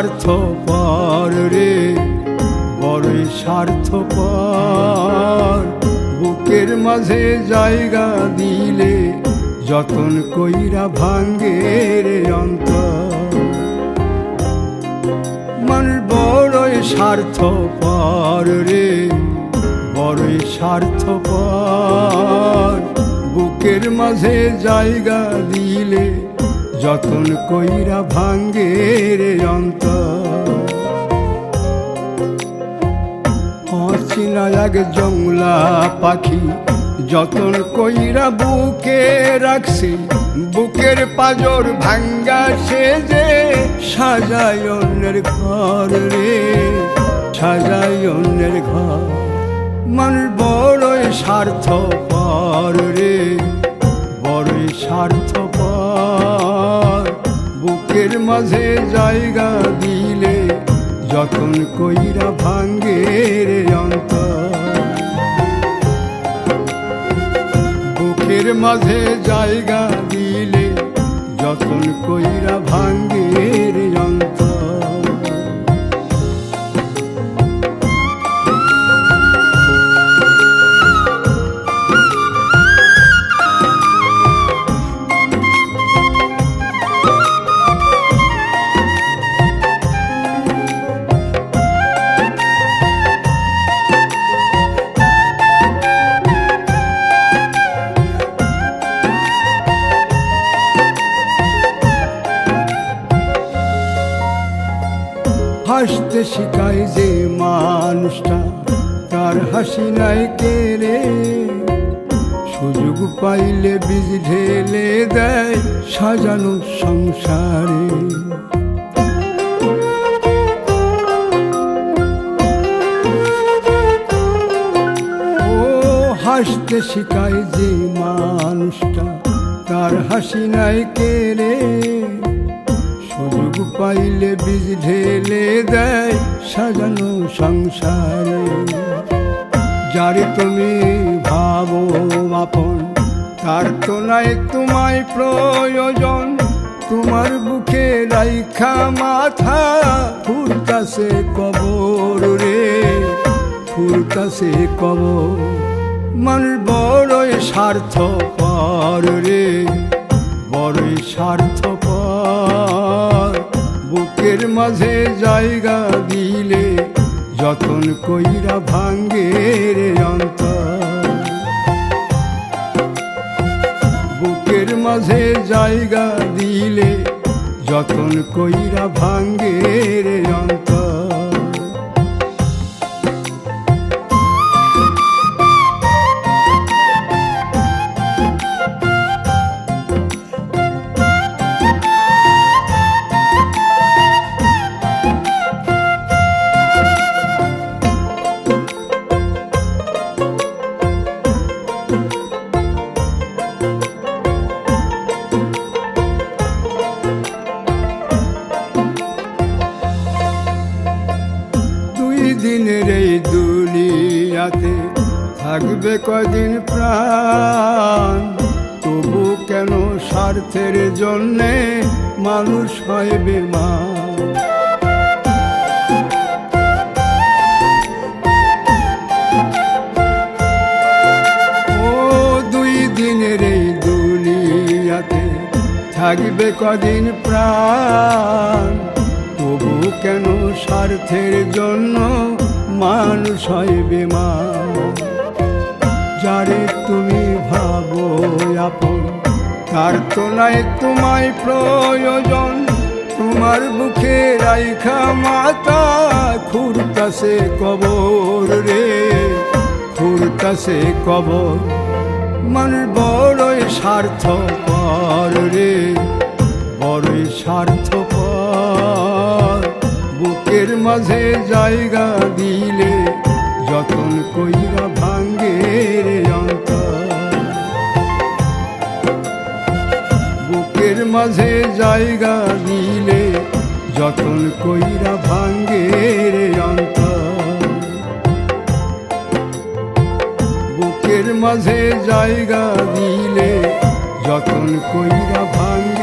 স্বার্থপর রে, বড়ই স্বার্থপর। বুকের মাঝে জায়গা দিলে যতন কইরা ভাঙ্গে রে অন্তর। মানুষ বড়ই স্বার্থপর রে, বড়ই স্বার্থপর। বুকের মাঝে জায়গা দিলে যতন কইরা ভাঙ্গে রে অন্তর। অচেনা এক জংলা পাখি যতন কইরা বুকে রাখছি, বুকের পাজর ভাঙ্গা সে যে সাজায় অন্যের ঘর রে, সাজায় অন্যের ঘর। মানুষ বড়ই স্বার্থপর রে, বড়ই স্বার্থপর। বুকের মাঝে জায়গা দিলে যতন কইরা ভাঙ্গে রে অন্তর। বুকের মাঝে জায়গা দিলে যতন কইরা ভাঙ্গে রে অন্তর। হাসতে শিখায় যে মানুষটা, তার হাসি নাই কেড়ে। সুযোগ পাইলে বীজ ঢেলে দেয় সাজানো সংসারে। ও হাসতে শিখায় যে মানুষটা, তার হাসি নাই কেড়ে। সুযোগ পাইলে বীজ ঢেলে দেয় সাজানো সংসারে। যারে তুমি ভাবো আপন, তার তো নাই তোমায় প্রয়োজন। তোমার বুকে রাইখা মাথা ফুরতাছে কবর রে, ফুরতাছে কবর। মানুষ বড়ই স্বার্থপর রে, বড়ই স্বার্থপর। বুকের মাঝে জায়গা দিলে যতন কইরা ভাঙ্গে রে অন্তর। বুকের মাঝে জায়গা দিলে যতন কইরা ভাঙ্গে রে অন্তর। দিনের এই দুনিয়াতে থাকবে কদিন প্রাণ, তবু কেন স্বার্থের জন্যে মানুষ হয় বেমান। ও দুই দিনের এই দুনিয়াতে থাকবে কদিন প্রাণ, তবু কেন স্বার্থের জন্য মানুষ হয় বেমান। যারে তুমি ভাবো আপন, তার তো নাই তোমায় প্রয়োজন। তোমার বুকে রাইখা মাথা খুরতাছে কবর রে, খুরতাছে কবর। মানুষ বড়ই স্বার্থপর রে, বড়ই স্বার্থপর। বুকের মাঝে জায়গা দিলে যতন কইরা ভাঙ্গে রে অন্তর। বুকের মাঝে জায়গা দিলে যতন কইরা ভাঙ্গে রে অন্তর। বুকের মাঝে জায়গা দিলে যতন কইরা ভাঙ্গে